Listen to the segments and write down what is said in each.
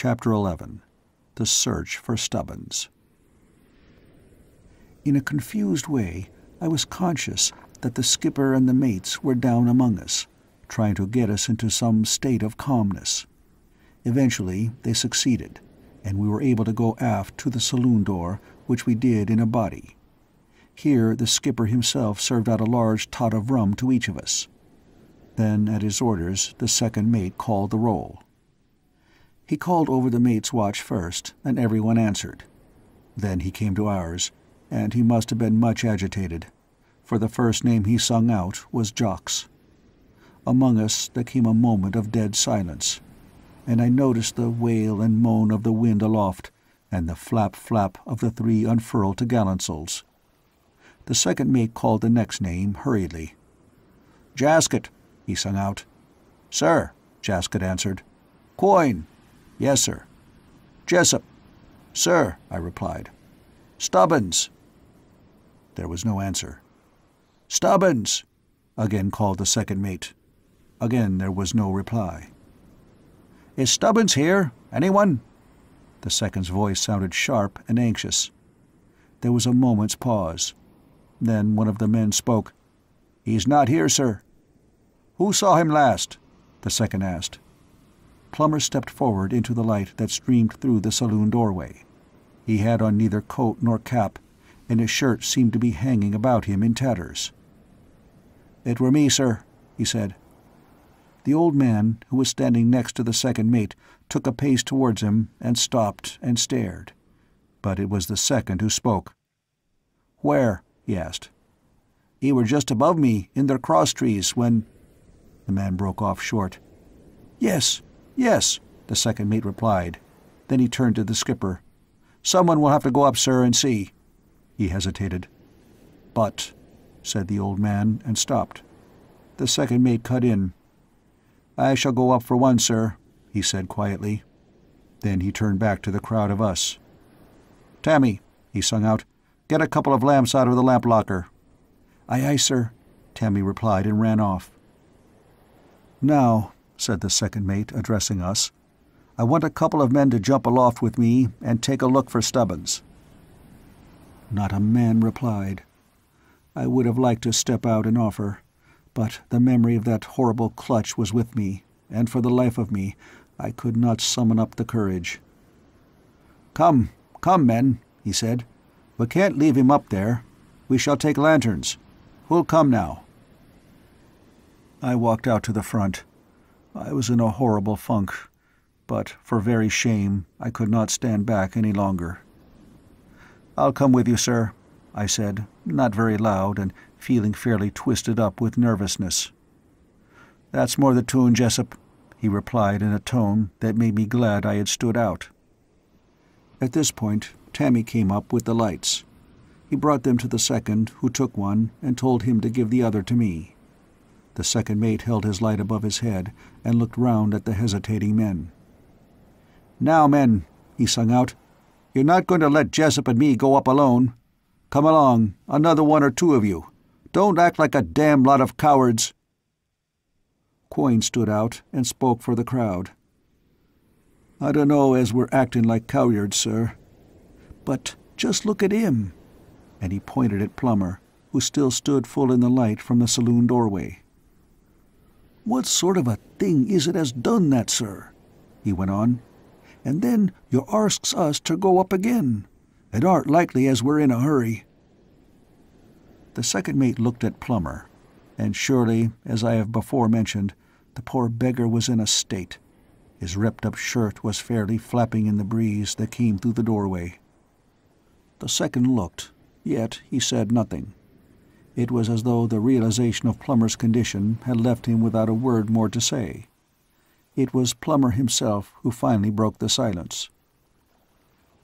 Chapter 11. The Search for Stubbins. In a confused way, I was conscious that the skipper and the mates were down among us, trying to get us into some state of calmness. Eventually they succeeded, and we were able to go aft to the saloon door, which we did in a body. Here the skipper himself served out a large tot of rum to each of us. Then, at his orders, the second mate called the roll. He called over the mate's watch first, and everyone answered. Then he came to ours, and he must have been much agitated, for the first name he sung out was Jock's. Among us there came a moment of dead silence, and I noticed the wail and moan of the wind aloft, and the flap-flap of the 3 unfurled topgallantsails. The second mate called the next name hurriedly. "Jasket," he sung out. "Sir," Jasket answered. "Quoin." "Yes, sir." "Jessup." "Sir," I replied. "Stubbins." There was no answer. "Stubbins," again called the second mate. Again there was no reply. "Is Stubbins here? Anyone?" The second's voice sounded sharp and anxious. There was a moment's pause. Then one of the men spoke. "He's not here, sir." "Who saw him last?" the second asked. Plummer stepped forward into the light that streamed through the saloon doorway. He had on neither coat nor cap, and his shirt seemed to be hanging about him in tatters. "It were me, sir," he said. The old man, who was standing next to the second mate, took a pace towards him and stopped and stared. But it was the second who spoke. "Where?" he asked. "He were just above me, in their cross-trees, when—" The man broke off short. "Yes, yes," the second mate replied. Then he turned to the skipper. "Someone will have to go up, sir, and see." He hesitated. "But—" said the old man, and stopped. The second mate cut in. "I shall go up for one, sir," he said quietly. Then he turned back to the crowd of us. "Tammy," he sung out, "get a couple of lamps out of the lamp locker." "Aye, aye, sir," Tammy replied and ran off. "Now," said the second mate, addressing us, "I want a couple of men to jump aloft with me and take a look for Stubbins." Not a man replied. I would have liked to step out and offer, but the memory of that horrible clutch was with me, and for the life of me I could not summon up the courage. "Come, come, men," he said. "We can't leave him up there. We shall take lanterns. Who'll come now?" I walked out to the front. I was in a horrible funk, but for very shame I could not stand back any longer. "I'll come with you, sir," I said, not very loud and feeling fairly twisted up with nervousness. "That's more the tune, Jessup," he replied in a tone that made me glad I had stood out. At this point Tammy came up with the lights. He brought them to the second, who took one, and told him to give the other to me. The second mate held his light above his head and looked round at the hesitating men. "Now, men," he sung out, "you're not going to let Jessup and me go up alone. Come along, another 1 or 2 of you. Don't act like a damn lot of cowards." Quoin stood out and spoke for the crowd. "I dunno as we're acting like cowards, sir. But just look at him," and he pointed at Plummer, who still stood full in the light from the saloon doorway. "What sort of a thing is it as done that, sir?" he went on. "And then you arsks us ter go up again. It aren't likely as we're in a hurry." The second mate looked at Plummer, and surely, as I have before mentioned, the poor beggar was in a state. His ripped-up shirt was fairly flapping in the breeze that came through the doorway. The second looked, yet he said nothing. It was as though the realization of Plummer's condition had left him without a word more to say. It was Plummer himself who finally broke the silence.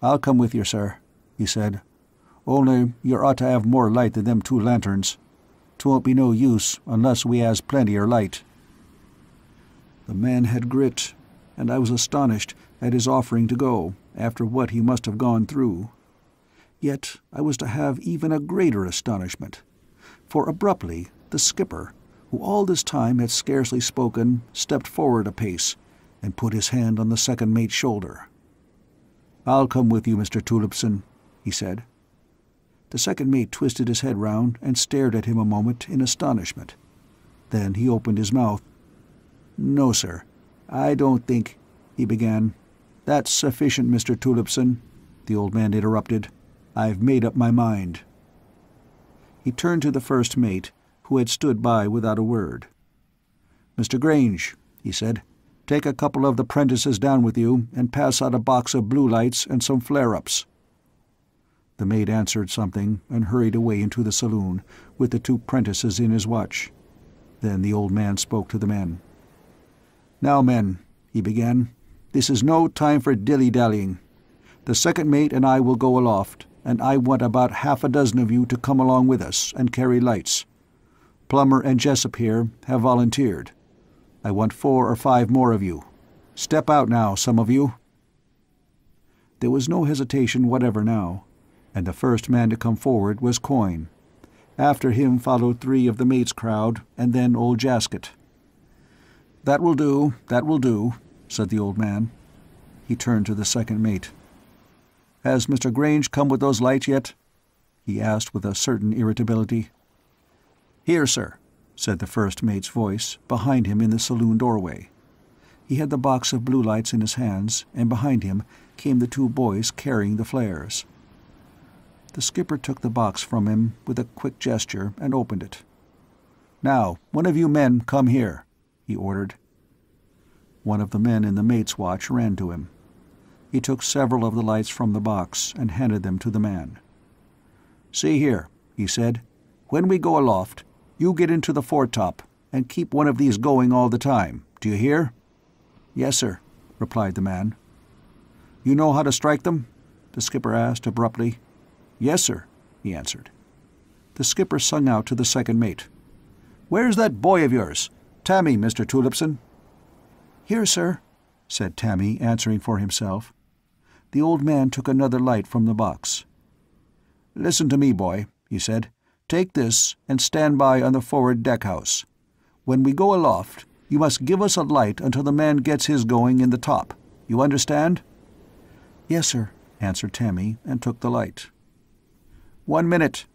"I'll come with you, sir," he said. "Only you ought to have more light than them 2 lanterns. 'Twon't be no use unless we has plenty light." The man had grit, and I was astonished at his offering to go, after what he must have gone through. Yet I was to have even a greater astonishment, for abruptly the skipper, who all this time had scarcely spoken, stepped forward a pace, and put his hand on the second mate's shoulder. "I'll come with you, Mr. Tulipson," he said. The second mate twisted his head round and stared at him a moment in astonishment. Then he opened his mouth. "No, sir, I don't think—" he began. "That's sufficient, Mr. Tulipson," the old man interrupted. "I've made up my mind." He turned to the first mate, who had stood by without a word. "Mr. Grange," he said, "take a couple of the prentices down with you and pass out a box of blue lights and some flare-ups." The mate answered something and hurried away into the saloon, with the two prentices in his watch. Then the old man spoke to the men. "Now, men," he began, "this is no time for dilly-dallying. The second mate and I will go aloft, and I want about half a dozen of you to come along with us and carry lights. Plummer and Jessup here have volunteered. I want 4 or 5 more of you. Step out now, some of you." There was no hesitation whatever now, and the first man to come forward was Coyne. After him followed 3 of the mate's crowd, and then old Jasket. That will do," said the old man. He turned to the second mate. "Has Mr. Grange come with those lights yet?" he asked with a certain irritability. "Here, sir," said the first mate's voice, behind him in the saloon doorway. He had the box of blue lights in his hands, and behind him came the 2 boys carrying the flares. The skipper took the box from him with a quick gesture and opened it. "Now, one of you men come here," he ordered. One of the men in the mate's watch ran to him. He took several of the lights from the box and handed them to the man. "See here," he said, "when we go aloft, you get into the foretop and keep one of these going all the time. Do you hear?" "Yes, sir," replied the man. "You know how to strike them?" the skipper asked abruptly. "Yes, sir," he answered. The skipper sung out to the second mate. "Where's that boy of yours? Tammy, Mr. Tulipson." "Here, sir," said Tammy, answering for himself. The old man took another light from the box. "Listen to me, boy," he said. "Take this and stand by on the forward deck-house. When we go aloft, you must give us a light until the man gets his going in the top. You understand?" "Yes, sir," answered Tammy, and took the light. "1 minute,"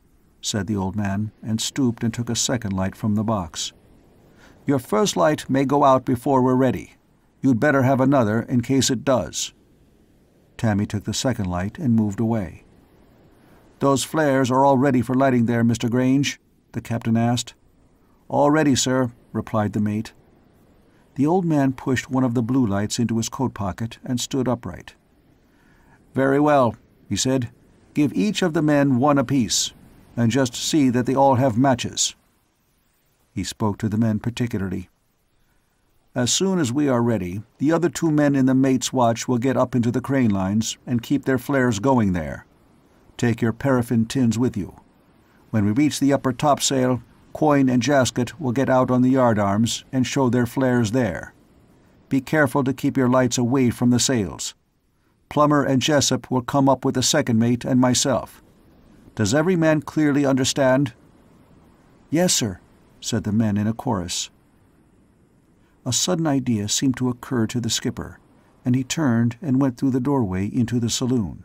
said the old man, and stooped and took a second light from the box. "Your first light may go out before we're ready. You'd better have another in case it does." Tammy took the second light and moved away. "Those flares are all ready for lighting there, Mr. Grange?" the captain asked. "All ready, sir," replied the mate. The old man pushed one of the blue lights into his coat pocket and stood upright. "Very well," he said. "Give each of the men 1 apiece, and just see that they all have matches." He spoke to the men particularly. "As soon as we are ready, the other 2 men in the mate's watch will get up into the crane lines and keep their flares going there. Take your paraffin tins with you. When we reach the upper topsail, Coyne and Jasket will get out on the yardarms and show their flares there. Be careful to keep your lights away from the sails. Plummer and Jessup will come up with the second mate and myself. Does every man clearly understand?" "Yes, sir," said the men in a chorus. A sudden idea seemed to occur to the skipper, and he turned and went through the doorway into the saloon.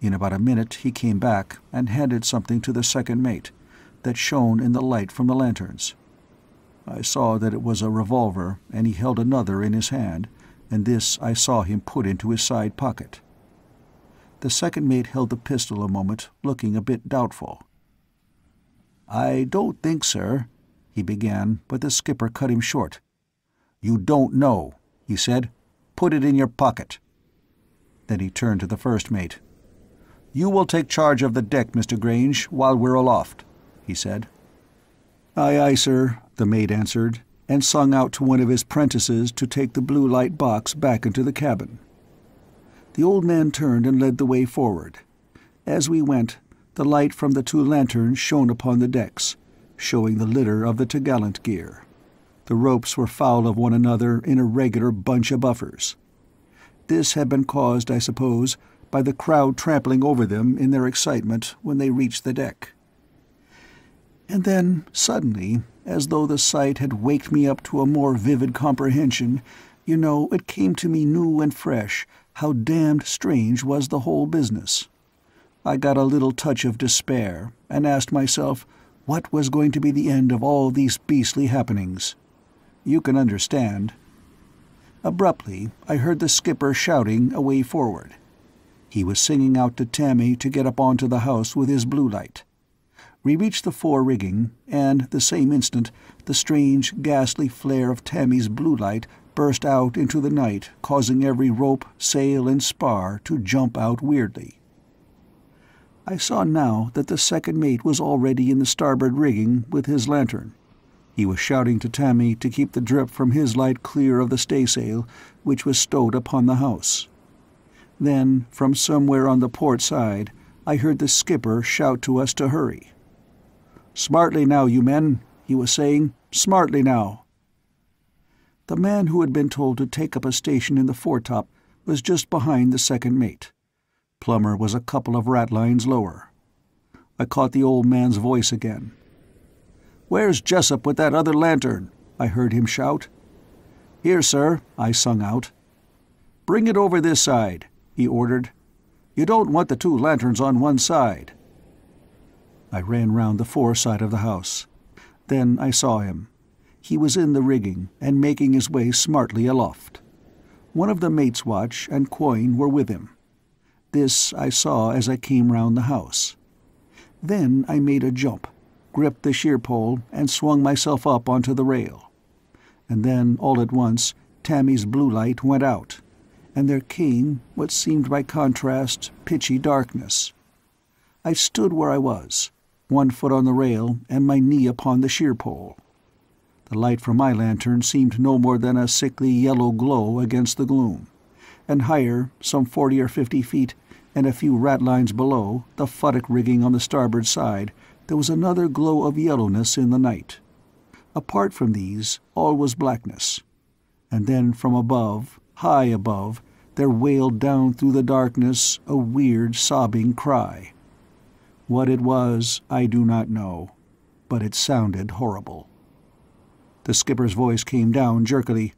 In about a minute he came back and handed something to the second mate that shone in the light from the lanterns. I saw that it was a revolver, and he held another in his hand, and this I saw him put into his side pocket. The second mate held the pistol a moment, looking a bit doubtful. "I don't think, sir," he began, but the skipper cut him short. "You don't know," he said. "Put it in your pocket." Then he turned to the first mate. "You will take charge of the deck, Mr. Grange, while we're aloft," he said. "Aye, aye, sir," the mate answered, and sung out to one of his prentices to take the blue light box back into the cabin. The old man turned and led the way forward. As we went, the light from the 2 lanterns shone upon the decks, showing the litter of the topgallant gear. The ropes were foul of one another in a regular bunch of buffers. This had been caused, I suppose, by the crowd trampling over them in their excitement when they reached the deck. And then, suddenly, as though the sight had waked me up to a more vivid comprehension, You know, it came to me new and fresh how damned strange was the whole business. I got a little touch of despair, and asked myself what was going to be the end of all these beastly happenings. You can understand. Abruptly, I heard the skipper shouting away forward. He was singing out to Tammy to get up onto the house with his blue light. We reached the fore rigging, and the same instant the strange, ghastly flare of Tammy's blue light burst out into the night, causing every rope, sail, and spar to jump out weirdly. I saw now that the second mate was already in the starboard rigging with his lantern. He was shouting to Tammy to keep the drip from his light clear of the staysail, which was stowed upon the house. Then, from somewhere on the port side, I heard the skipper shout to us to hurry. "Smartly now, you men," he was saying. "Smartly now." The man who had been told to take up a station in the foretop was just behind the second mate. Plummer was a couple of ratlines lower. I caught the old man's voice again. "Where's Jessup with that other lantern?" I heard him shout. "Here, sir," I sung out. "Bring it over this side," he ordered. "You don't want the two lanterns on one side." I ran round the fore side of the house. Then I saw him. He was in the rigging, and making his way smartly aloft. One of the mate's watch and Quoin were with him. This I saw as I came round the house. Then I made a jump, gripped the sheer pole, and swung myself up onto the rail. And then, all at once, Tammy's blue light went out, and there came, what seemed by contrast, pitchy darkness. I stood where I was, one foot on the rail and my knee upon the sheer pole. The light from my lantern seemed no more than a sickly yellow glow against the gloom, and higher, some 40 or 50 feet, and a few ratlines below, the futtock rigging on the starboard side, there was another glow of yellowness in the night. Apart from these, all was blackness. And then from above, high above, there wailed down through the darkness a weird, sobbing cry. What it was, I do not know, but it sounded horrible. The skipper's voice came down jerkily.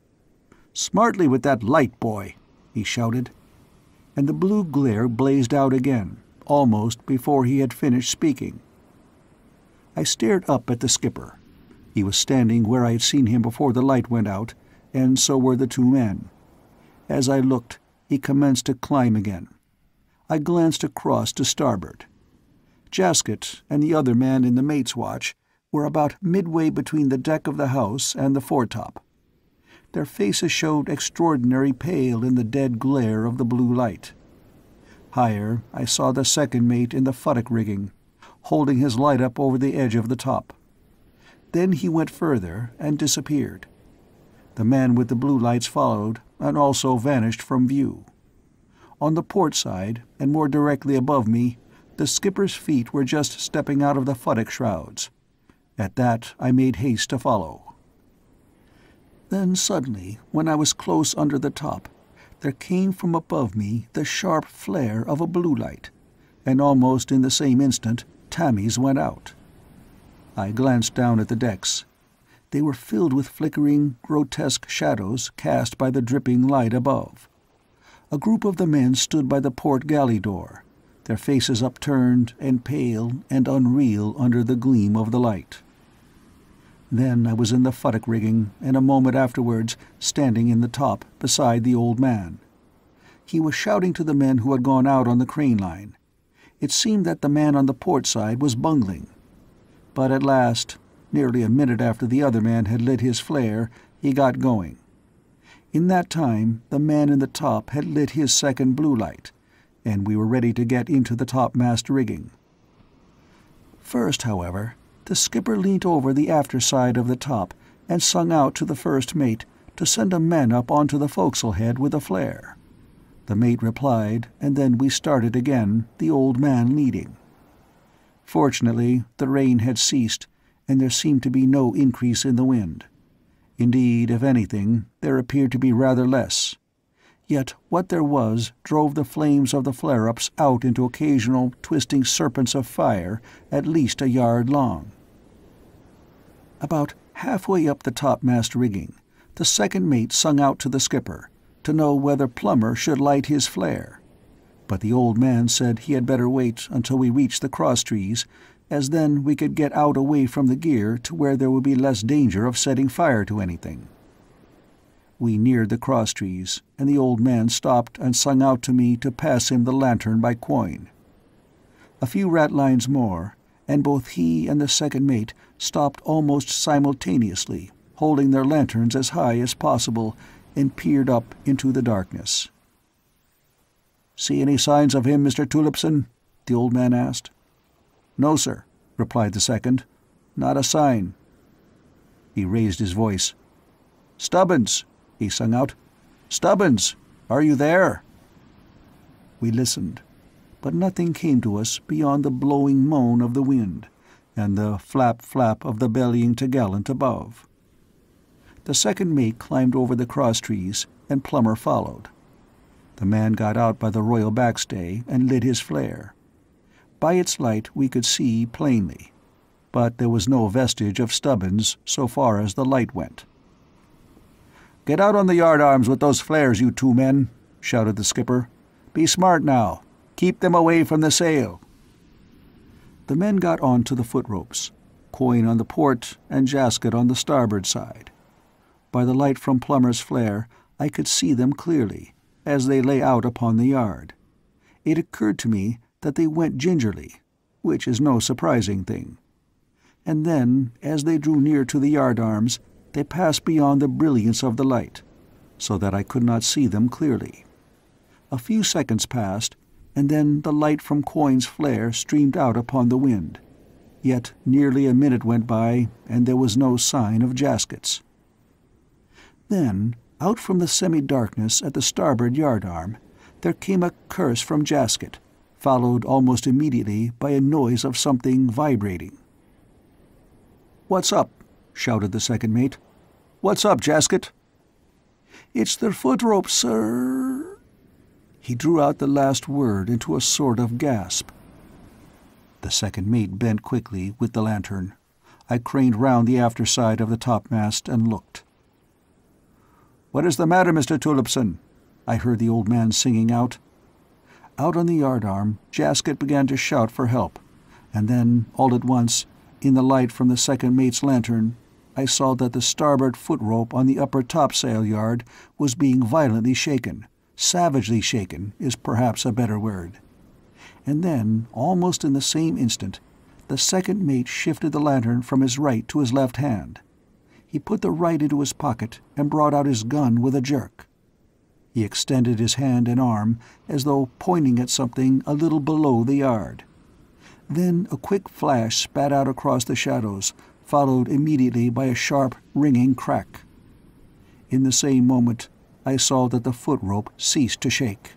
"Smartly with that light, boy," he shouted. And the blue glare blazed out again, almost before he had finished speaking. I stared up at the skipper. He was standing where I had seen him before the light went out, and so were the two men. As I looked, he commenced to climb again. I glanced across to starboard. Jasket and the other man in the mate's watch were about midway between the deck of the house and the foretop. Their faces showed extraordinary pale in the dead glare of the blue light. Higher, I saw the second mate in the futtock rigging, holding his light up over the edge of the top. Then he went further and disappeared. The man with the blue lights followed, and also vanished from view. On the port side, and more directly above me, the skipper's feet were just stepping out of the futtock shrouds. At that I made haste to follow. Then suddenly, when I was close under the top, there came from above me the sharp flare of a blue light, and almost in the same instant Tammy's went out. I glanced down at the decks. They were filled with flickering, grotesque shadows cast by the dripping light above. A group of the men stood by the port galley door, their faces upturned and pale and unreal under the gleam of the light. Then I was in the futtock rigging, and a moment afterwards standing in the top beside the old man. He was shouting to the men who had gone out on the crane line. It seemed that the man on the port side was bungling. But at last, nearly a minute after the other man had lit his flare, he got going. In that time the man in the top had lit his second blue light, and we were ready to get into the topmast rigging. First, however, the skipper leant over the after side of the top and sung out to the first mate to send a man up onto the forecastle head with a flare. The mate replied, and then we started again, the old man leading. Fortunately, the rain had ceased, and there seemed to be no increase in the wind. Indeed, if anything, there appeared to be rather less. Yet what there was drove the flames of the flare-ups out into occasional twisting serpents of fire at least a yard long. About halfway up the topmast rigging, The second mate sung out to the skipper to know whether Plummer should light his flare, but the old man said he had better wait until we reached the crosstrees, as then we could get out away from the gear to where there would be less danger of setting fire to anything. We neared the crosstrees, and the old man stopped and sung out to me to pass him the lantern by coin. A few ratlines more, and both he and the second mate stopped almost simultaneously, holding their lanterns as high as possible, and peered up into the darkness. "See any signs of him, Mr. Tulipson?" the old man asked. "No, sir," replied the second. "Not a sign." He raised his voice. "Stubbins," he sung out. "Stubbins, are you there?" We listened, but nothing came to us beyond the blowing moan of the wind and the flap-flap of the bellying topgallant above. The second mate climbed over the crosstrees, and Plummer followed. The man got out by the royal backstay and lit his flare. By its light we could see plainly, but there was no vestige of Stubbins so far as the light went. "Get out on the yardarms with those flares, you two men," shouted the skipper. "Be smart now. Keep them away from the sail." The men got on to the foot-ropes, Coin on the port and Jasket on the starboard side. By the light from Plummer's flare I could see them clearly, as they lay out upon the yard. It occurred to me that they went gingerly, which is no surprising thing. And then, as they drew near to the yardarms, they passed beyond the brilliance of the light, so that I could not see them clearly. A few seconds passed, and then the light from Coin's flare streamed out upon the wind. Yet nearly a minute went by, and there was no sign of Jasket's. Then, out from the semi-darkness at the starboard yardarm, there came a curse from Jasket, followed almost immediately by a noise of something vibrating. "What's up?" shouted the second mate. "What's up, Jasket?" "It's their foot-rope, sir." He drew out the last word into a sort of gasp. The second mate bent quickly with the lantern. I craned round the after side of the topmast and looked. "What is the matter, Mr. Tulipson?" I heard the old man singing out. Out on the yardarm, Jasket began to shout for help, and then, all at once, in the light from the second mate's lantern, I saw that the starboard foot-rope on the upper topsail yard was being violently shaken. Savagely shaken is perhaps a better word. And then, almost in the same instant, the second mate shifted the lantern from his right to his left hand. He put the right into his pocket and brought out his gun with a jerk. He extended his hand and arm as though pointing at something a little below the yard. Then a quick flash spat out across the shadows, followed immediately by a sharp, ringing crack. In the same moment, I saw that the foot-rope ceased to shake.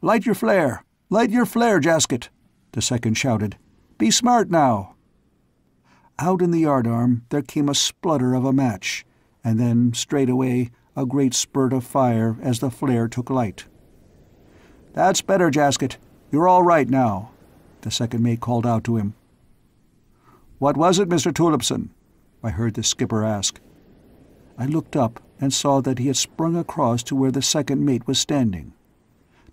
"Light your flare! Light your flare, Jasket!" the second shouted. "Be smart now!" Out in the yardarm there came a splutter of a match, and then, straightaway, a great spurt of fire as the flare took light. "That's better, Jasket. You're all right now," the second mate called out to him. "What was it, Mr. Tulipson?" I heard the skipper ask. I looked up and saw that he had sprung across to where the second mate was standing.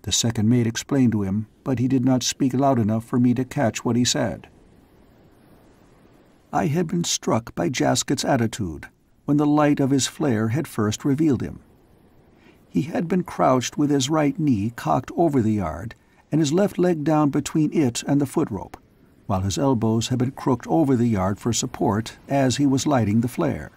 The second mate explained to him, but he did not speak loud enough for me to catch what he said. I had been struck by Jasket's attitude when the light of his flare had first revealed him. He had been crouched with his right knee cocked over the yard and his left leg down between it and the foot-rope, while his elbows had been crooked over the yard for support as he was lighting the flare.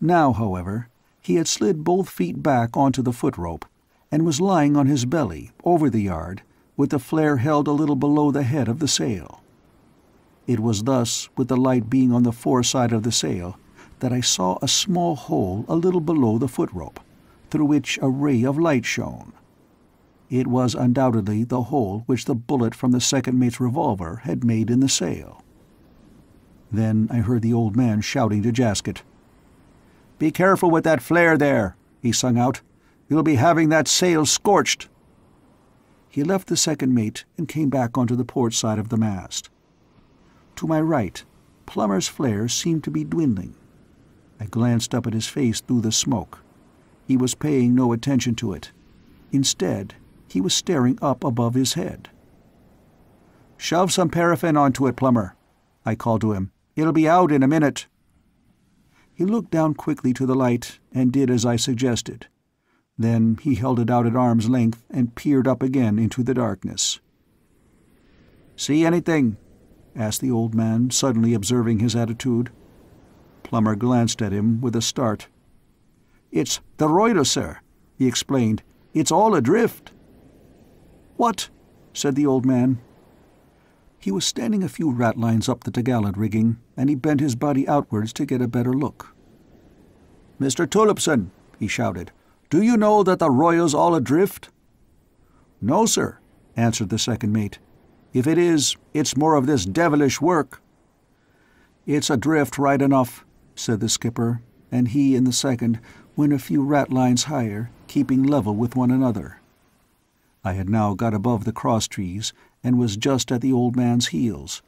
Now, however, he had slid both feet back onto the foot-rope and was lying on his belly over the yard, with the flare held a little below the head of the sail. It was thus, with the light being on the foreside of the sail, that I saw a small hole a little below the foot-rope, through which a ray of light shone. It was undoubtedly the hole which the bullet from the second mate's revolver had made in the sail. Then I heard the old man shouting to Jasket. "Be careful with that flare there," he sung out. "You'll be having that sail scorched." He left the second mate and came back onto the port side of the mast. To my right, Plummer's flare seemed to be dwindling. I glanced up at his face through the smoke. He was paying no attention to it. Instead, he was staring up above his head. "Shove some paraffin onto it, Plummer," I called to him. "It'll be out in a minute." He looked down quickly to the light and did as I suggested. Then he held it out at arm's length and peered up again into the darkness. "See anything?" asked the old man, suddenly observing his attitude. Plummer glanced at him with a start. "It's the roiler, sir," he explained. "It's all adrift." "What?" said the old man. He was standing a few ratlines up the topgallant rigging, and he bent his body outwards to get a better look. "Mr. Tullipson," he shouted, "do you know that the royal's all adrift?" "No, sir," answered the second mate. "If it is, it's more of this devilish work." "It's adrift right enough," said the skipper, and he and the second went a few ratlines higher, keeping level with one another. I had now got above the cross-trees and was just at the old man's heels.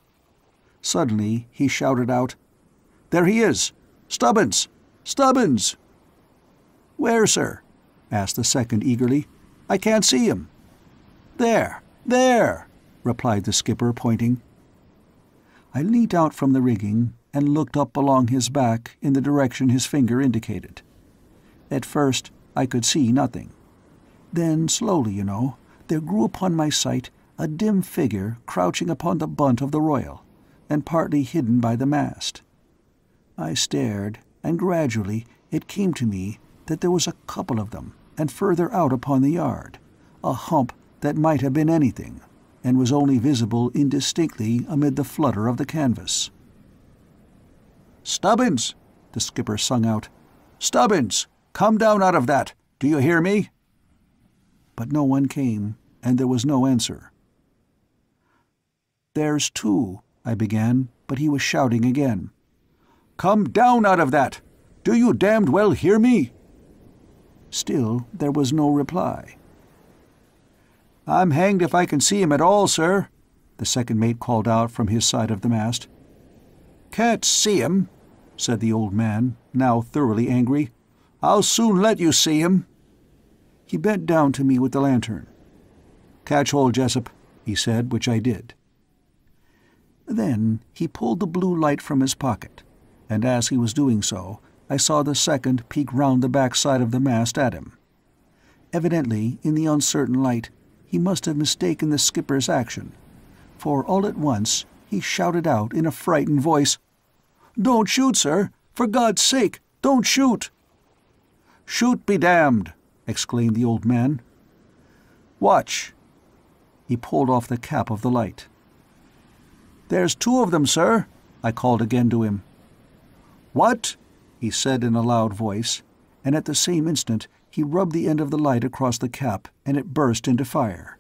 Suddenly he shouted out, "There he is! Stubbins! Stubbins!" "Where, sir?" asked the second eagerly. "I can't see him." "There! There!" replied the skipper, pointing. I leant out from the rigging and looked up along his back in the direction his finger indicated. At first I could see nothing. Then slowly, there grew upon my sight a dim figure crouching upon the bunt of the royal, and partly hidden by the mast. I stared, and gradually it came to me that there was a couple of them, and further out upon the yard, a hump that might have been anything, and was only visible indistinctly amid the flutter of the canvas. "Stubbins!" the skipper sung out. "Stubbins! Come down out of that! Do you hear me?" But no one came, and there was no answer. "There's two," I began, but he was shouting again. "Come down out of that! Do you damned well hear me?" Still there was no reply. "I'm hanged if I can see him at all, sir," the second mate called out from his side of the mast. "Can't see him?" said the old man, now thoroughly angry. "I'll soon let you see him." He bent down to me with the lantern. "Catch hold, Jessup," he said, which I did. Then he pulled the blue light from his pocket, and as he was doing so, I saw the second peek round the back side of the mast at him. Evidently, in the uncertain light, he must have mistaken the skipper's action, for all at once he shouted out in a frightened voice, "Don't shoot, sir! For God's sake, don't shoot!" "Shoot be damned!" exclaimed the old man. "Watch!" He pulled off the cap of the light. "There's two of them, sir," I called again to him. "What?" he said in a loud voice, and at the same instant he rubbed the end of the light across the cap, and it burst into fire.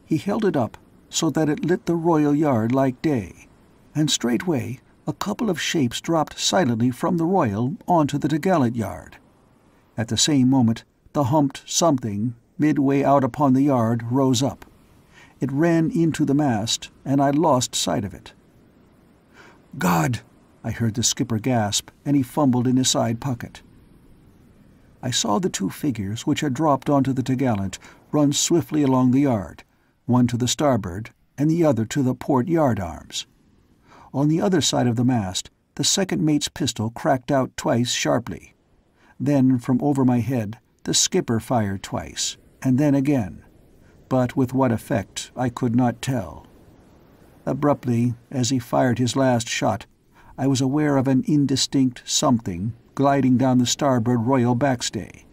He held it up so that it lit the royal yard like day, and straightway a couple of shapes dropped silently from the royal onto the topgallant yard. At the same moment the humped something, midway out upon the yard, rose up. It ran into the mast, and I lost sight of it. "God!" I heard the skipper gasp, and he fumbled in his side pocket. I saw the two figures which had dropped onto the topgallant run swiftly along the yard, one to the starboard and the other to the port yard arms. On the other side of the mast, the second mate's pistol cracked out twice sharply. Then from over my head the skipper fired twice, and then again, but with what effect I could not tell. Abruptly, as he fired his last shot, I was aware of an indistinct something gliding down the starboard royal backstay.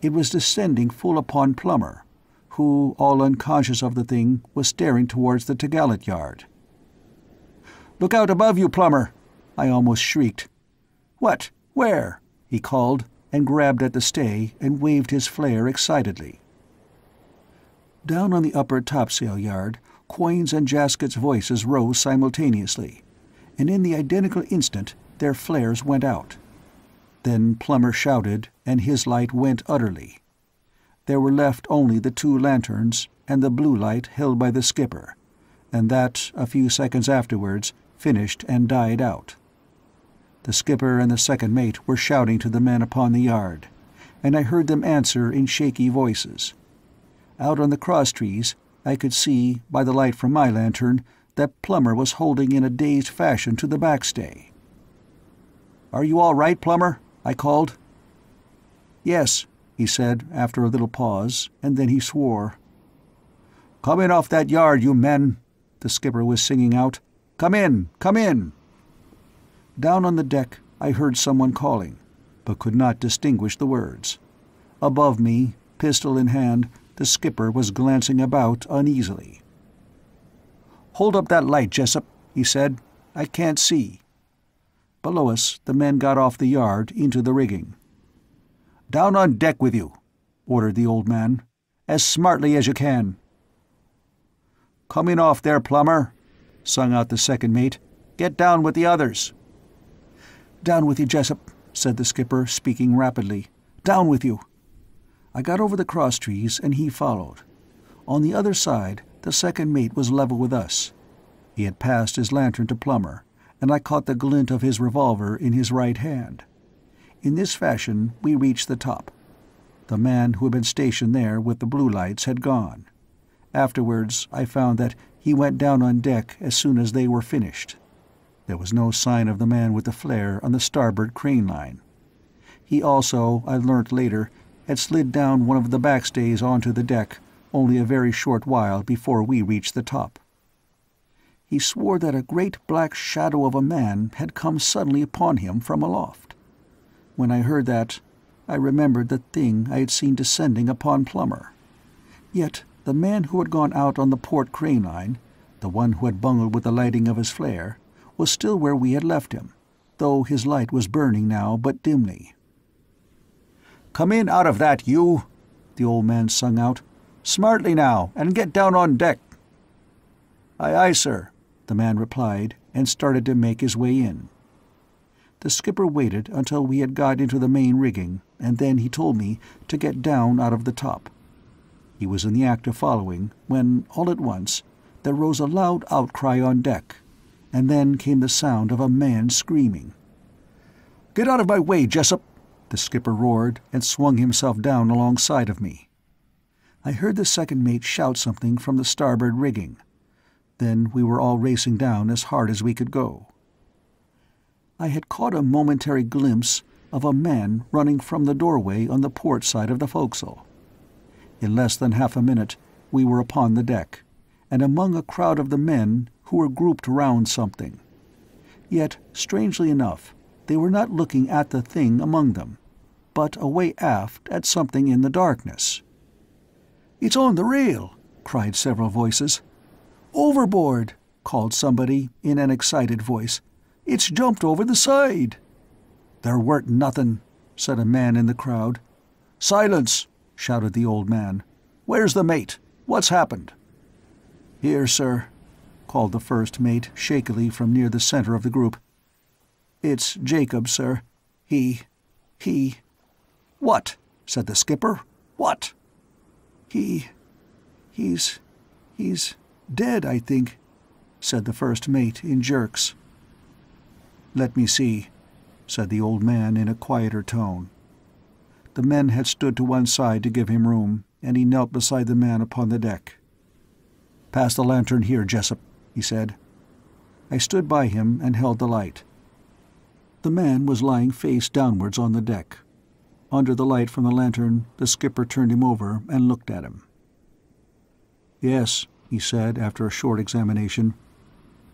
It was descending full upon Plummer, who, all unconscious of the thing, was staring towards the topgallant yard. "Look out above you, Plummer!" I almost shrieked. "What? Where?" he called, and grabbed at the stay and waved his flare excitedly. Down on the upper topsail yard, Quoin's and Jaskett's voices rose simultaneously, and in the identical instant their flares went out. Then Plummer shouted, and his light went utterly. There were left only the two lanterns and the blue light held by the skipper, and that, a few seconds afterwards, finished and died out. The skipper and the second mate were shouting to the men upon the yard, and I heard them answer in shaky voices. Out on the crosstrees, I could see, by the light from my lantern, that Plummer was holding in a dazed fashion to the backstay. "Are you all right, Plummer?" I called. "Yes," he said after a little pause, and then he swore. "Come in off that yard, you men," the skipper was singing out. "Come in! Come in!" Down on the deck I heard someone calling, but could not distinguish the words. Above me, pistol in hand, the skipper was glancing about uneasily. "Hold up that light, Jessup," he said. "I can't see." Below us, the men got off the yard into the rigging. "Down on deck with you," ordered the old man. "As smartly as you can." "Come in off there, Plummer," sung out the second mate. "Get down with the others." "Down with you, Jessup," said the skipper, speaking rapidly. "Down with you." I got over the crosstrees, and he followed. On the other side, the second mate was level with us. He had passed his lantern to Plummer, and I caught the glint of his revolver in his right hand. In this fashion we reached the top. The man who had been stationed there with the blue lights had gone. Afterwards I found that he went down on deck as soon as they were finished. There was no sign of the man with the flare on the starboard crane line. He also, I learnt later, had slid down one of the backstays onto the deck only a very short while before we reached the top. He swore that a great black shadow of a man had come suddenly upon him from aloft. When I heard that, I remembered the thing I had seen descending upon Plummer. Yet the man who had gone out on the port crane line, the one who had bungled with the lighting of his flare, was still where we had left him, though his light was burning now but dimly. "Come in out of that, you!" the old man sung out. "Smartly now, and get down on deck." "Aye, aye, sir," the man replied, and started to make his way in. The skipper waited until we had got into the main rigging, and then he told me to get down out of the top. He was in the act of following, when, all at once, there rose a loud outcry on deck, and then came the sound of a man screaming. "Get out of my way, Jessup!" the skipper roared, and swung himself down alongside of me. I heard the second mate shout something from the starboard rigging. Then we were all racing down as hard as we could go. I had caught a momentary glimpse of a man running from the doorway on the port side of the forecastle. In less than half a minute we were upon the deck, and among a crowd of the men who were grouped round something. Yet, strangely enough, they were not looking at the thing among them, but away aft at something in the darkness. "It's on the rail!" cried several voices. "Overboard!" called somebody in an excited voice. "It's jumped over the side!" "There weren't nothin'," said a man in the crowd. "Silence!" shouted the old man. "Where's the mate? What's happened?" "Here, sir," called the first mate shakily from near the center of the group. "It's Jacob, sir. He... "What?" said the skipper. "What?" He's dead, I think," said the first mate in jerks. "Let me see," said the old man in a quieter tone. The men had stood to one side to give him room, and he knelt beside the man upon the deck. "Pass the lantern here, Jessup," he said. I stood by him and held the light. The man was lying face downwards on the deck. Under the light from the lantern, the skipper turned him over and looked at him. "Yes," he said after a short examination.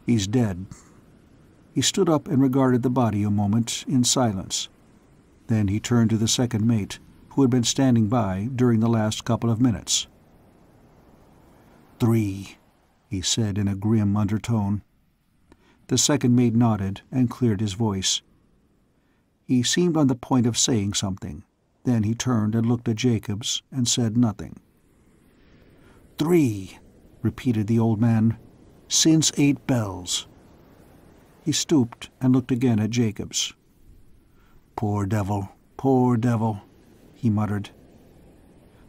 "He's dead." He stood up and regarded the body a moment in silence. Then he turned to the second mate, who had been standing by during the last couple of minutes. "3," he said in a grim undertone. The second mate nodded and cleared his voice. He seemed on the point of saying something. Then he turned and looked at Jacobs and said nothing. "3," repeated the old man. "Since 8 bells." He stooped and looked again at Jacobs. Poor devil," he muttered.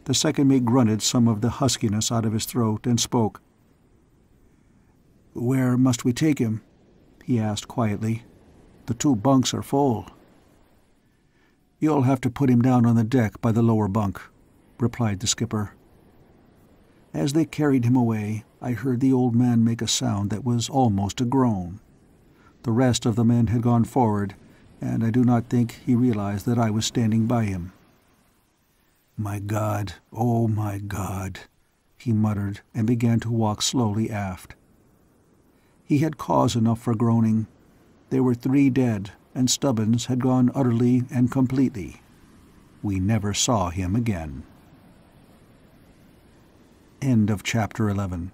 The second mate grunted some of the huskiness out of his throat and spoke. "Where must we take him?" he asked quietly. The 2 bunks are full." "You'll have to put him down on the deck by the lower bunk," replied the skipper. As they carried him away, I heard the old man make a sound that was almost a groan. The rest of the men had gone forward, and I do not think he realized that I was standing by him. "My God, oh my God," he muttered, and began to walk slowly aft. He had cause enough for groaning. There were 3 dead, and Stubbins had gone utterly and completely. We never saw him again. End of chapter 11.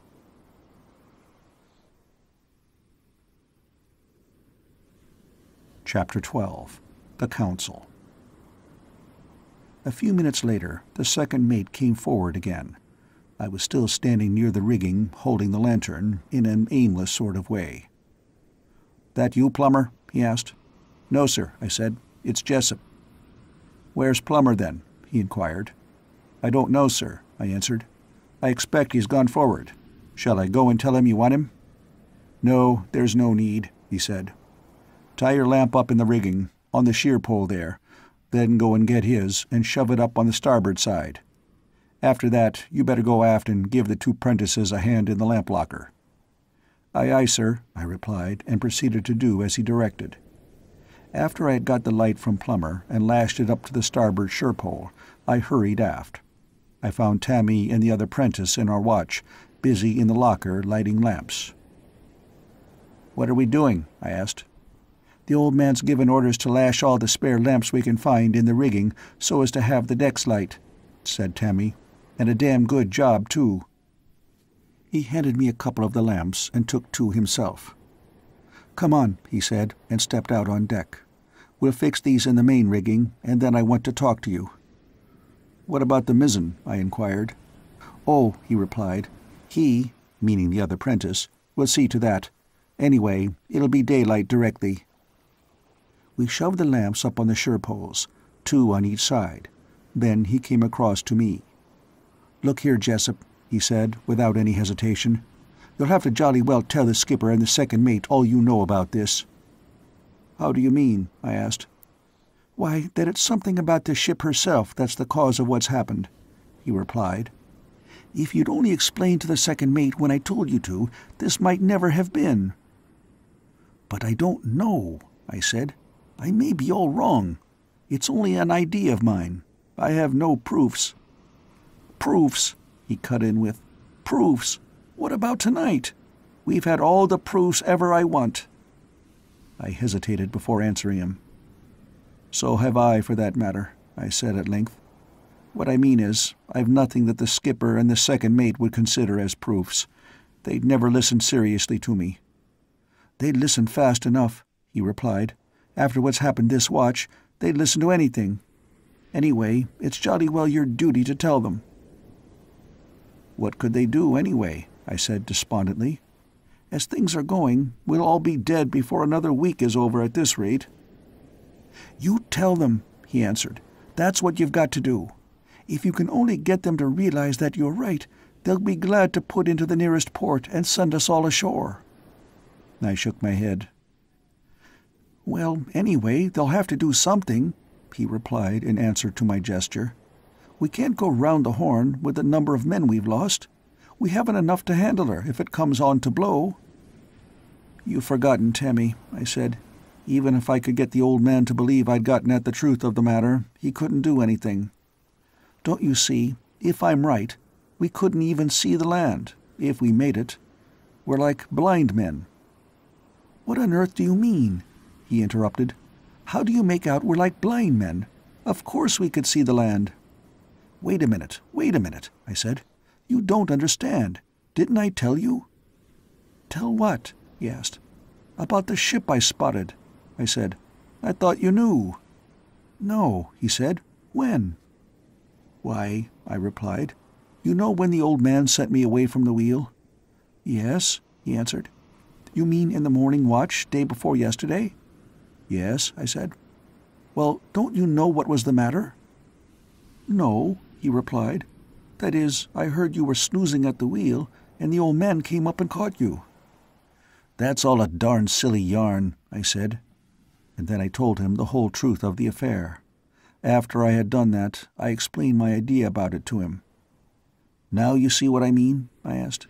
Chapter 12. The Council. A few minutes later, the second mate came forward again. I was still standing near the rigging, holding the lantern, in an aimless sort of way. "That you, Plummer?" he asked. "No, sir," I said. "It's Jessup." "Where's Plummer, then?" he inquired. "I don't know, sir," I answered. "I expect he's gone forward. Shall I go and tell him you want him?" "No, there's no need," he said. "Tie your lamp up in the rigging, on the sheer pole there, then go and get his, and shove it up on the starboard side. After that, you better go aft and give the 2 prentices a hand in the lamp locker." "Aye, aye, sir," I replied, and proceeded to do as he directed. After I had got the light from Plummer and lashed it up to the starboard sherpole, I hurried aft. I found Tammy and the other prentice in our watch, busy in the locker lighting lamps. "What are we doing?" I asked. "The old man's given orders to lash all the spare lamps we can find in the rigging so as to have the decks light," said Tammy. "And a damn good job, too." He handed me a couple of the lamps and took 2 himself. "Come on," he said, and stepped out on deck. "We'll fix these in the main rigging, and then I want to talk to you." "What about the mizzen?" I inquired. "Oh," he replied, "he," meaning the other prentice, "will see to that. Anyway, it'll be daylight directly." We shoved the lamps up on the sherpoles, 2 on each side. Then he came across to me. "Look here, Jessup," he said, without any hesitation. "You'll have to jolly well tell the skipper and the second mate all you know about this." "How do you mean?" I asked. "Why, that it's something about the ship herself that's the cause of what's happened," he replied. "If you'd only explained to the second mate when I told you to, this might never have been." "But I don't know," I said. "I may be all wrong. It's only an idea of mine. I have no proofs." "Proofs," he cut in with. "Proofs! What about tonight? We've had all the proofs ever I want." I hesitated before answering him. "So have I, for that matter," I said at length. "What I mean is, I've nothing that the skipper and the second mate would consider as proofs. They'd never listen seriously to me." "They'd listen fast enough," he replied. "After what's happened this watch, they'd listen to anything. Anyway, it's jolly well your duty to tell them." "What could they do, anyway?" I said despondently. "As things are going, we'll all be dead before another week is over at this rate." "You tell them," he answered. "That's what you've got to do. If you can only get them to realize that you're right, they'll be glad to put into the nearest port and send us all ashore." I shook my head. "Well, anyway, they'll have to do something," he replied in answer to my gesture. "We can't go round the Horn with the number of men we've lost. We haven't enough to handle her if it comes on to blow." "You've forgotten, Tammy," I said. "Even if I could get the old man to believe I'd gotten at the truth of the matter, he couldn't do anything. Don't you see, if I'm right, we couldn't even see the land, if we made it. We're like blind men." "What on earth do you mean?" he interrupted. "How do you make out we're like blind men? Of course we could see the land." Wait a minute, I said. "You don't understand. Didn't I tell you?" "Tell what?" he asked. "About the ship I spotted," I said. "I thought you knew." "No," he said. "When?" "Why," I replied, "you know when the old man sent me away from the wheel?" "Yes," he answered. "You mean in the morning watch, day before yesterday?" "Yes," I said. "Well, don't you know what was the matter?" "No," he replied. "That is, I heard you were snoozing at the wheel, and the old man came up and caught you." "That's all a darn silly yarn," I said. and then I told him the whole truth of the affair. After I had done that, I explained my idea about it to him. "Now you see what I mean?" I asked.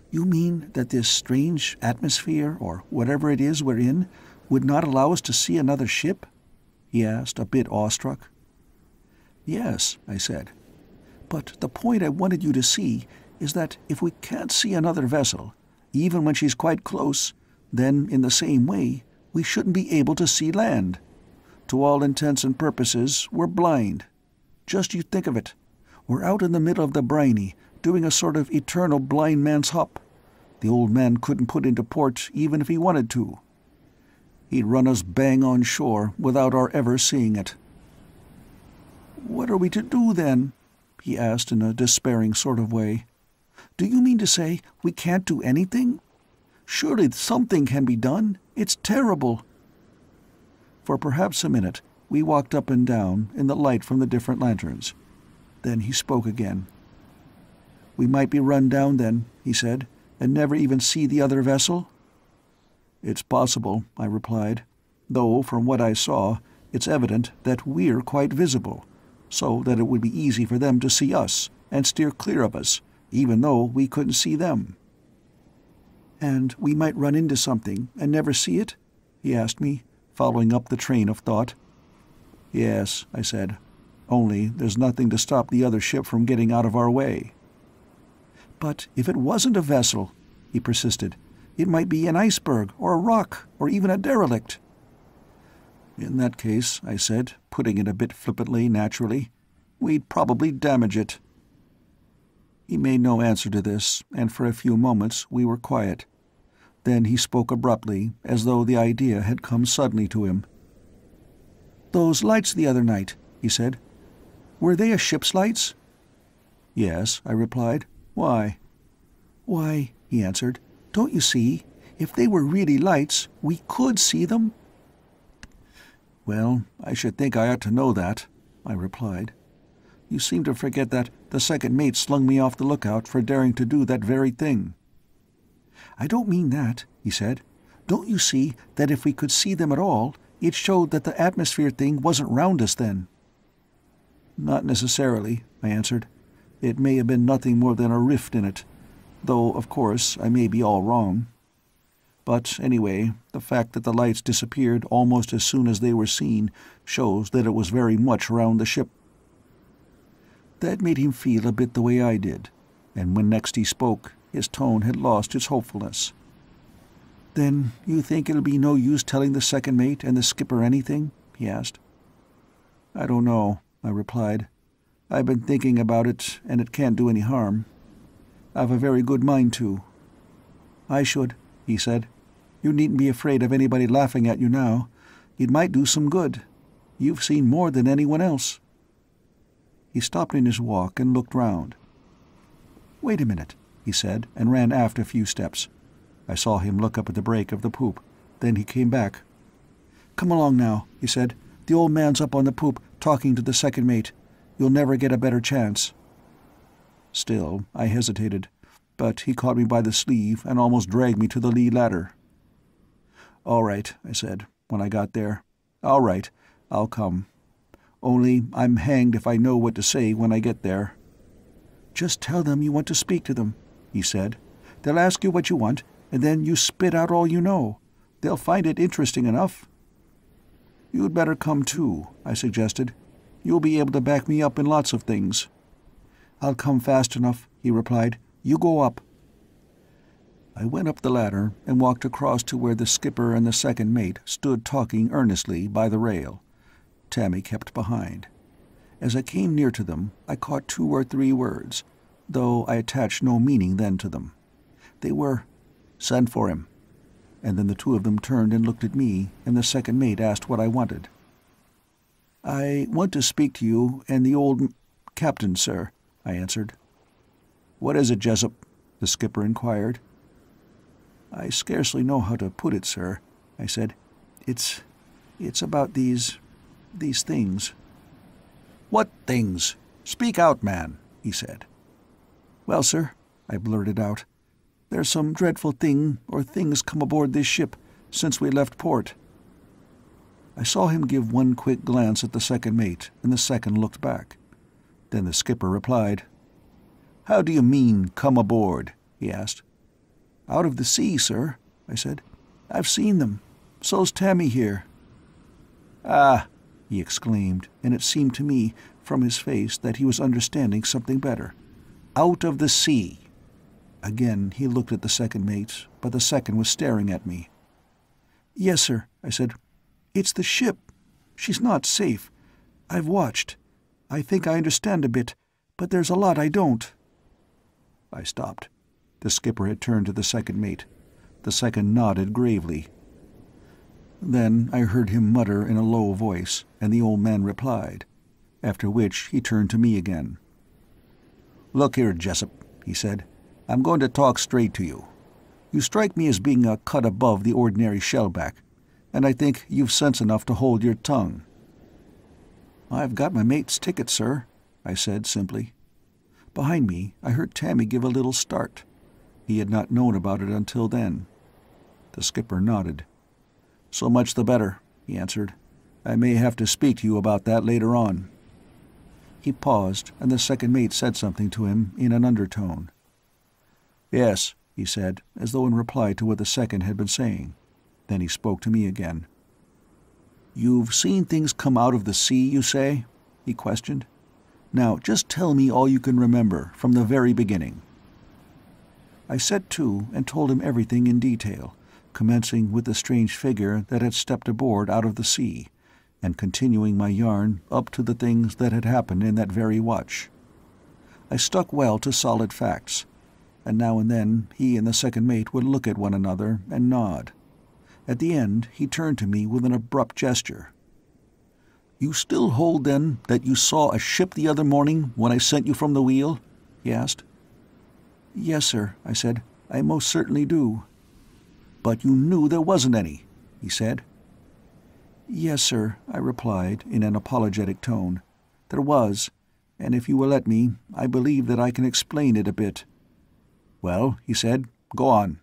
"You mean that this strange atmosphere, or whatever it is we're in, would not allow us to see another ship?" he asked, a bit awestruck. "Yes," I said. "But the point I wanted you to see is that if we can't see another vessel, even when she's quite close, then, in the same way, we shouldn't be able to see land. To all intents and purposes, we're blind. Just you think of it. We're out in the middle of the briny, doing a sort of eternal blind man's hop. The old man couldn't put into port even if he wanted to. He'd run us bang on shore without our ever seeing it." "What are we to do, then?" he asked in a despairing sort of way. "Do you mean to say we can't do anything? Surely something can be done. It's terrible." For perhaps a minute we walked up and down in the light from the different lanterns. Then he spoke again. "We might be run down then," he said, "and never even see the other vessel?" "It's possible," I replied, "though from what I saw it's evident that we're quite visible, so that it would be easy for them to see us and steer clear of us, even though we couldn't see them." "And we might run into something and never see it?" he asked me, following up the train of thought. "Yes," I said, "only there's nothing to stop the other ship from getting out of our way." "But if it wasn't a vessel," he persisted, "it might be an iceberg or a rock or even a derelict." "In that case," I said, putting it a bit flippantly, naturally, "we'd probably damage it." He made no answer to this, and for a few moments we were quiet. Then he spoke abruptly, as though the idea had come suddenly to him. "Those lights the other night," he said, "were they a ship's lights?" "Yes," I replied. "Why?" "Why," he answered, "don't you see, if they were really lights, we could see them?" "Well, I should think I ought to know that," I replied. "You seem to forget that the second mate slung me off the lookout for daring to do that very thing." "I don't mean that," he said. "Don't you see that if we could see them at all, it showed that the atmosphere thing wasn't round us then?" "Not necessarily," I answered. "It may have been nothing more than a rift in it, though, of course, I may be all wrong. But anyway, the fact that the lights disappeared almost as soon as they were seen shows that it was very much round the ship." That made him feel a bit the way I did, and when next he spoke, his tone had lost its hopefulness. "Then you think it'll be no use telling the second mate and the skipper anything?" he asked. "I don't know," I replied. "I've been thinking about it, and it can't do any harm. I've a very good mind to." "I should," he said. "You needn't be afraid of anybody laughing at you now. It might do some good. You've seen more than anyone else." He stopped in his walk and looked round. "Wait a minute," he said, and ran aft a few steps. I saw him look up at the break of the poop. Then he came back. "Come along now," he said. "The old man's up on the poop, talking to the second mate. You'll never get a better chance." Still, I hesitated, but he caught me by the sleeve and almost dragged me to the lee ladder. "All right," I said, when I got there. "All right, I'll come. Only I'm hanged if I know what to say when I get there." "Just tell them you want to speak to them," he said. "They'll ask you what you want, and then you spit out all you know. They'll find it interesting enough." "You'd better come too," I suggested. "You'll be able to back me up in lots of things." "I'll come fast enough," he replied. "You go up." I went up the ladder and walked across to where the skipper and the second mate stood talking earnestly by the rail. Tammy kept behind. As I came near to them, I caught 2 or 3 words, though I attached no meaning then to them. They were, "Send for him." And then the 2 of them turned and looked at me, and the second mate asked what I wanted. "I want to speak to you and the old captain, sir," I answered. "What is it, Jessup?" the skipper inquired. "I scarcely know how to put it, sir," I said. It's about these things." "What things? Speak out, man," he said. "Well, sir," I blurted out, "there's some dreadful thing or things come aboard this ship since we left port." I saw him give one quick glance at the second mate, and the second looked back. Then the skipper replied. "How do you mean, come aboard?" he asked. "Out of the sea, sir," I said. "I've seen them. So's Tammy here." "Ah!" he exclaimed, and it seemed to me, from his face, that he was understanding something better. "Out of the sea." Again he looked at the second mate, but the second was staring at me. "Yes, sir," I said. "It's the ship. She's not safe. I've watched. I think I understand a bit, but there's a lot I don't." I stopped. The skipper had turned to the second mate. The second nodded gravely. Then I heard him mutter in a low voice, and the old man replied, after which he turned to me again. "Look here, Jessup," he said. "I'm going to talk straight to you. You strike me as being a cut above the ordinary shellback, and I think you've sense enough to hold your tongue." "I've got my mate's ticket, sir," I said simply. Behind me I heard Tammy give a little start. He had not known about it until then. The skipper nodded. "So much the better," he answered. "I may have to speak to you about that later on." He paused, and the second mate said something to him in an undertone. "Yes," he said, as though in reply to what the second had been saying. Then he spoke to me again. "You've seen things come out of the sea, you say?" he questioned. "Now, just tell me all you can remember, from the very beginning." I set to and told him everything in detail, commencing with the strange figure that had stepped aboard out of the sea, and continuing my yarn up to the things that had happened in that very watch. I stuck well to solid facts, and now and then he and the second mate would look at one another and nod. At the end he turned to me with an abrupt gesture. "You still hold, then, that you saw a ship the other morning when I sent you from the wheel?" he asked. "Yes, sir," I said. "I most certainly do." "But you knew there wasn't any," he said. "Yes, sir," I replied in an apologetic tone. "There was, and if you will let me, I believe that I can explain it a bit." "Well," he said, "go on."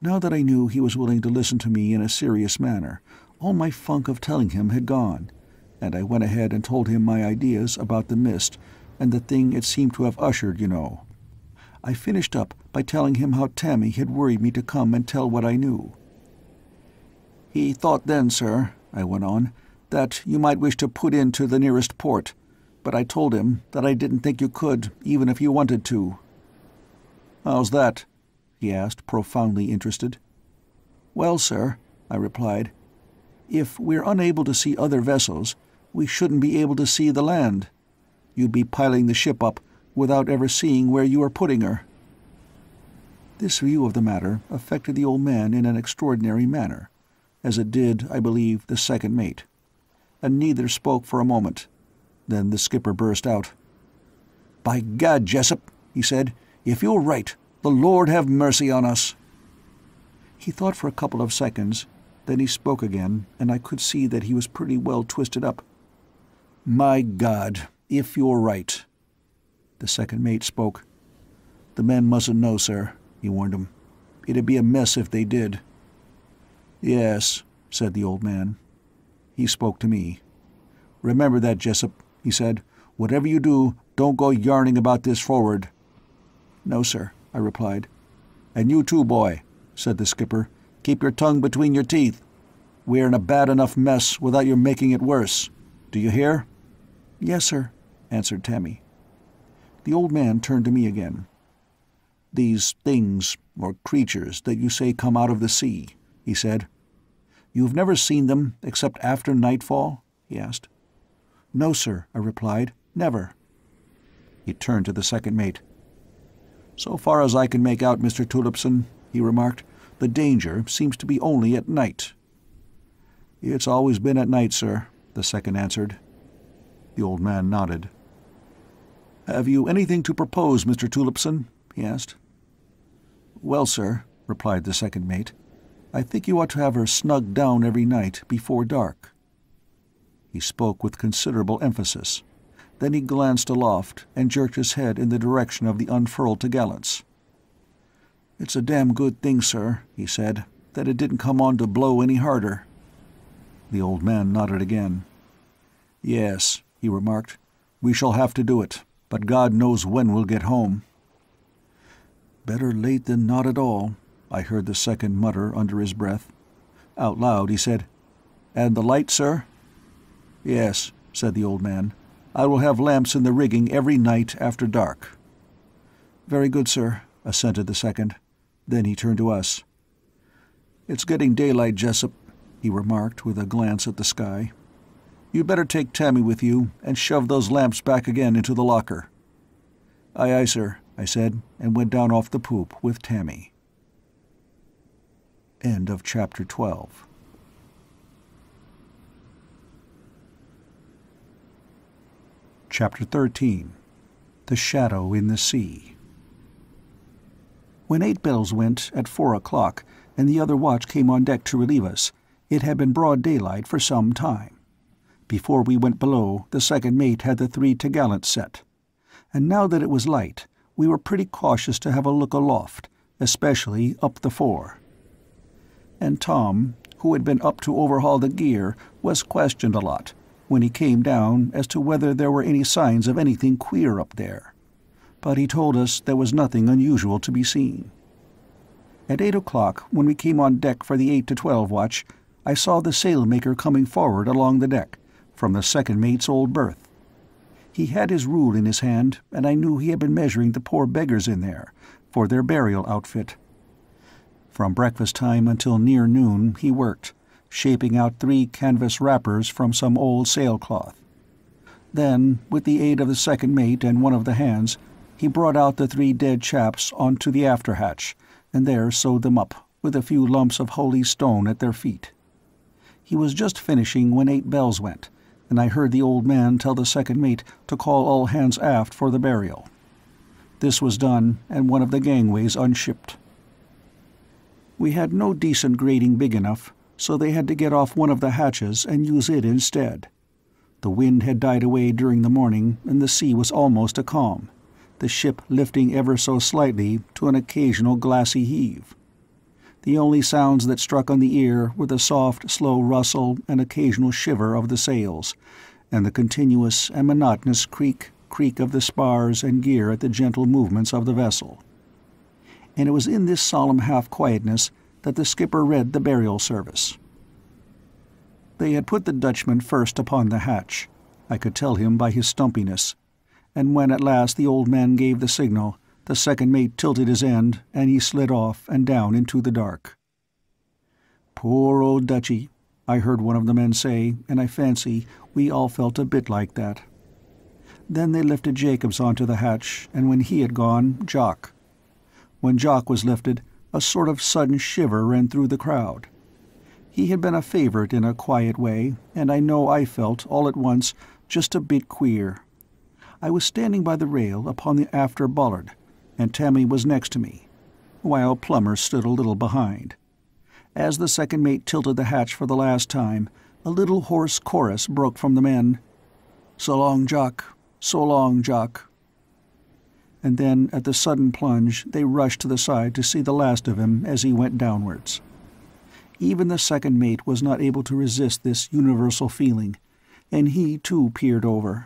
Now that I knew he was willing to listen to me in a serious manner, all my funk of telling him had gone, and I went ahead and told him my ideas about the mist and the thing it seemed to have ushered, you know. I finished up by telling him how Tammy had worried me to come and tell what I knew. "He thought then, sir," I went on, "that you might wish to put in to the nearest port, but I told him that I didn't think you could, even if you wanted to." "How's that?" he asked, profoundly interested. "Well, sir," I replied, "if we're unable to see other vessels, we shouldn't be able to see the land. You'd be piling the ship up without ever seeing where you are putting her." This view of the matter affected the old man in an extraordinary manner, as it did, I believe, the second mate, and neither spoke for a moment. Then the skipper burst out. "By Gad, Jessup," he said, "if you're right, the Lord have mercy on us." He thought for a couple of seconds, then he spoke again, and I could see that he was pretty well twisted up. "My God, if you're right." The second mate spoke. "The men mustn't know, sir," he warned him. "It'd be a mess if they did." "Yes," said the old man. He spoke to me. "Remember that, Jessup," he said. "Whatever you do, don't go yarning about this forward." "No, sir," I replied. "And you too, boy," said the skipper. "Keep your tongue between your teeth. We're in a bad enough mess without your making it worse. Do you hear?" "Yes, sir," answered Tammy. The old man turned to me again. "These things, or creatures, that you say come out of the sea," he said. "You've never seen them except after nightfall?" he asked. "No, sir," I replied. "Never." He turned to the second mate. "So far as I can make out, Mr. Tulipson," he remarked, "the danger seems to be only at night." "It's always been at night, sir," the second answered. The old man nodded. "Have you anything to propose, Mr. Tulipson?" he asked. "Well, sir," replied the second mate, "I think you ought to have her snugged down every night before dark." He spoke with considerable emphasis. Then he glanced aloft and jerked his head in the direction of the unfurled topgallants. "It's a damn good thing, sir," he said, "that it didn't come on to blow any harder." The old man nodded again. "Yes," he remarked. "We shall have to do it, but God knows when we'll get home." "Better late than not at all," I heard the second mutter under his breath. Out loud he said, "And the light, sir?" "Yes," said the old man. "I will have lamps in the rigging every night after dark." "Very good, sir," assented the second. Then he turned to us. "It's getting daylight, Jessup," he remarked with a glance at the sky. "You'd better take Tammy with you and shove those lamps back again into the locker." "Aye, aye, sir," I said, and went down off the poop with Tammy. End of Chapter 12. Chapter 13. The Shadow in the Sea. When 8 bells went at 4 o'clock, and the other watch came on deck to relieve us, it had been broad daylight for some time. Before we went below, the second mate had the 3 topgallants set, and now that it was light, we were pretty cautious to have a look aloft, especially up the fore. And Tom, who had been up to overhaul the gear, was questioned a lot when he came down as to whether there were any signs of anything queer up there. But he told us there was nothing unusual to be seen. At 8 o'clock, when we came on deck for the 8 to 12 watch, I saw the sailmaker coming forward along the deck, from the second mate's old berth. He had his rule in his hand, and I knew he had been measuring the poor beggars in there, for their burial outfit. From breakfast time until near noon he worked, shaping out 3 canvas wrappers from some old sailcloth. Then, with the aid of the second mate and one of the hands, he brought out the 3 dead chaps onto the after-hatch, and there sewed them up, with a few lumps of holy stone at their feet. He was just finishing when 8 bells went, and I heard the old man tell the second mate to call all hands aft for the burial. This was done, and one of the gangways unshipped. We had no decent grating big enough, so they had to get off one of the hatches and use it instead. The wind had died away during the morning, and the sea was almost a calm, the ship lifting ever so slightly to an occasional glassy heave. The only sounds that struck on the ear were the soft, slow rustle and occasional shiver of the sails, and the continuous and monotonous creak of the spars and gear at the gentle movements of the vessel. And it was in this solemn half-quietness that the skipper read the burial service. They had put the Dutchman first upon the hatch. I could tell him by his stumpiness, and when at last the old man gave the signal, the second mate tilted his end, and he slid off and down into the dark. "Poor old Dutchy," I heard one of the men say, and I fancy we all felt a bit like that. Then they lifted Jacobs onto the hatch, and when he had gone, Jock. When Jock was lifted, a sort of sudden shiver ran through the crowd. He had been a favorite in a quiet way, and I know I felt, all at once, just a bit queer. I was standing by the rail upon the after bollard, and Tammy was next to me, while Plummer stood a little behind. As the second mate tilted the hatch for the last time, a little hoarse chorus broke from the men. "So long, Jock. So long, Jock." And then, at the sudden plunge, they rushed to the side to see the last of him as he went downwards. Even the second mate was not able to resist this universal feeling, and he too peered over.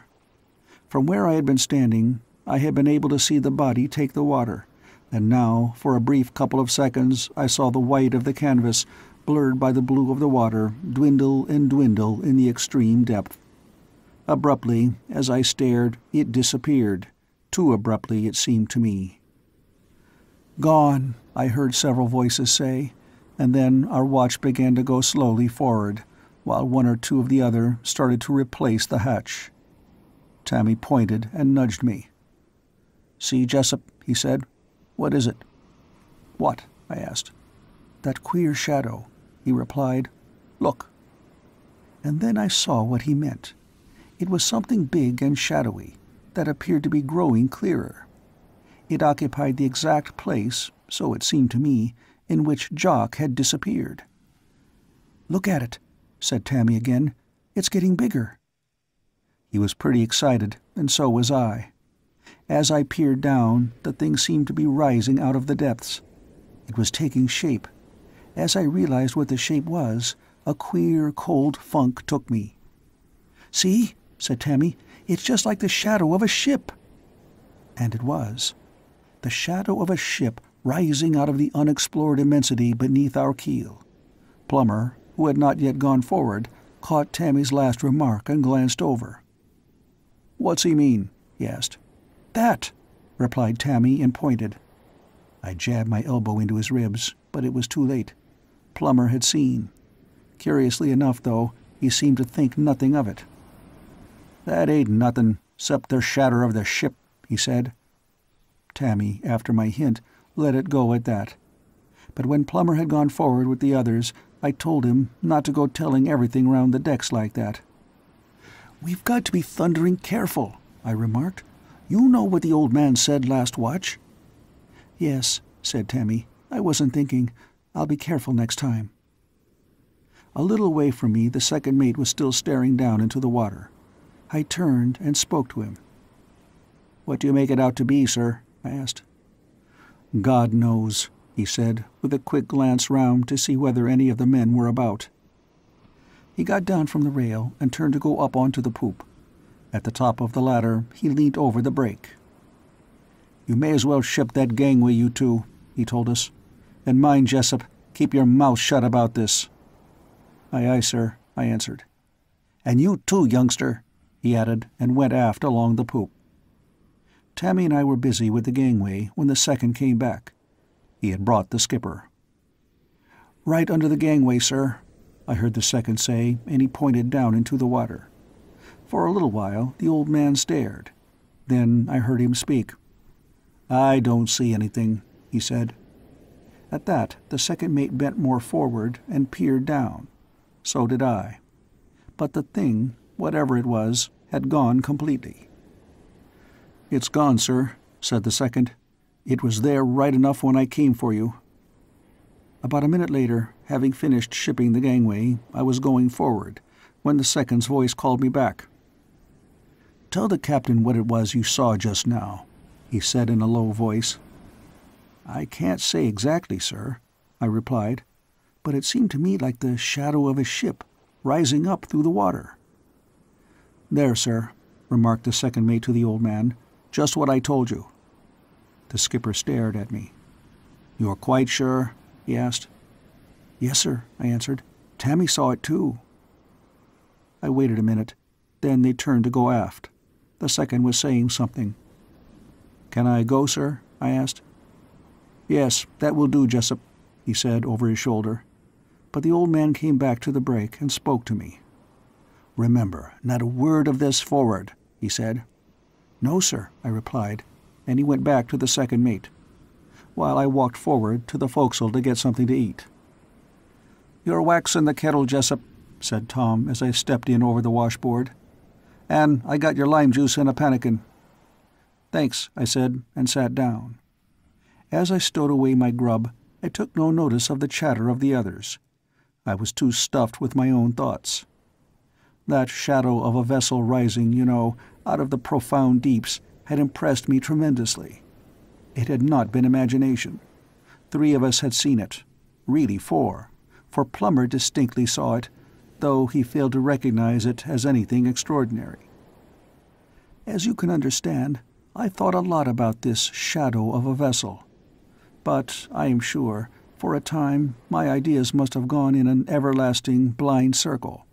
From where I had been standing, I had been able to see the body take the water, and now, for a brief couple of seconds, I saw the white of the canvas, blurred by the blue of the water, dwindle and dwindle in the extreme depth. Abruptly, as I stared, it disappeared. Too abruptly, it seemed to me. "Gone," I heard several voices say, and then our watch began to go slowly forward, while one or two of the other started to replace the hatch. Tammy pointed and nudged me. "See, Jessup," he said. "What is it?" "What?" I asked. "That queer shadow," he replied. "Look." And then I saw what he meant. It was something big and shadowy that appeared to be growing clearer. It occupied the exact place, so it seemed to me, in which Jock had disappeared. "Look at it," said Tammy again. "It's getting bigger." He was pretty excited, and so was I. As I peered down, the thing seemed to be rising out of the depths. It was taking shape. As I realized what the shape was, A queer, cold funk took me. "See," said Tammy, "it's just like the shadow of a ship." And it was. The shadow of a ship rising out of the unexplored immensity beneath our keel. Plummer, who had not yet gone forward, caught Tammy's last remark and glanced over. "What's he mean?" he asked. "That," replied Tammy and pointed. I jabbed my elbow into his ribs, but it was too late. Plummer had seen. Curiously enough, though, he seemed to think nothing of it. "That ain't nothin', 'cept the shatter of the ship," he said. Tammy, after my hint, let it go at that. But when Plummer had gone forward with the others, I told him not to go telling everything round the decks like that. "We've got to be thundering careful," I remarked. "You know what the old man said last watch?" "Yes," said Tammy. "I wasn't thinking. I'll be careful next time." A little way from me the second mate was still staring down into the water. I turned and spoke to him. "What do you make it out to be, sir?" I asked. "God knows," he said, with a quick glance round to see whether any of the men were about. He got down from the rail and turned to go up onto the poop. At the top of the ladder, he leaned over the break. "You may as well ship that gangway, you two," he told us. "And mind, Jessup, keep your mouth shut about this." "Aye, aye, sir," I answered. "And you too, youngster," he added, and went aft along the poop. Tammy and I were busy with the gangway when the second came back. He had brought the skipper. "Right under the gangway, sir," I heard the second say, and he pointed down into the water. For a little while the old man stared. Then I heard him speak. "I don't see anything," he said. At that the second mate bent more forward and peered down. So did I. But the thing, whatever it was, had gone completely. "It's gone, sir," said the second. "It was there right enough when I came for you." About a minute later, having finished shipping the gangway, I was going forward, when the second's voice called me back. "Tell the captain what it was you saw just now," he said in a low voice. "I can't say exactly, sir," I replied, "but it seemed to me like the shadow of a ship, rising up through the water." "There, sir," remarked the second mate to the old man, "just what I told you." The skipper stared at me. "You're quite sure?" he asked. "Yes, sir," I answered. "Tammy saw it too." I waited a minute. Then they turned to go aft. The second was saying something. "Can I go, sir?" I asked. "Yes, that will do, Jessup," he said over his shoulder. But the old man came back to the break and spoke to me. "Remember, not a word of this forward," he said. "No, sir," I replied, and he went back to the second mate, while I walked forward to the forecastle to get something to eat. "You're waxing the kettle, Jessup," said Tom as I stepped in over the washboard. "And I got your lime juice in a pannikin." "Thanks," I said, and sat down. As I stowed away my grub, I took no notice of the chatter of the others. I was too stuffed with my own thoughts. That shadow of a vessel rising, out of the profound deeps, had impressed me tremendously. It had not been imagination. 3 of us had seen it. Really 4, for Plummer distinctly saw it, though he failed to recognize it as anything extraordinary. As you can understand, I thought a lot about this shadow of a vessel. But, I am sure, for a time my ideas must have gone in an everlasting blind circle.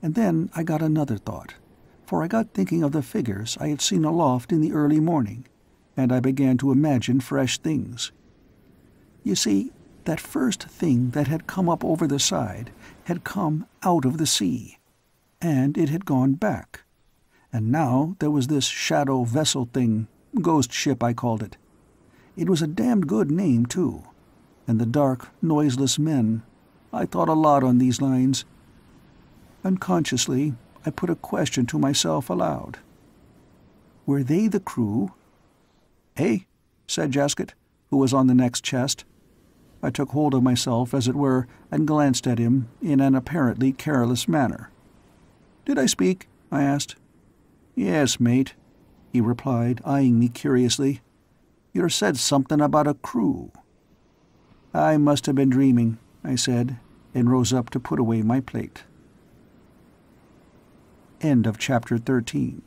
And then I got another thought, for I got thinking of the figures I had seen aloft in the early morning, and I began to imagine fresh things. You see, that first thing that had come up over the side had come out of the sea, and it had gone back. And now there was this shadow vessel thing, ghost ship I called it. It was a damned good name, too. And the dark, noiseless men. I thought a lot on these lines. Unconsciously, I put a question to myself aloud. Were they the crew? "Eh?" said Jasket, who was on the next chest. I took hold of myself, as it were, and glanced at him in an apparently careless manner. "Did I speak?" I asked. "Yes, mate," he replied, eyeing me curiously. "You said something about a crew." "I must have been dreaming," I said, and rose up to put away my plate. End of chapter 13.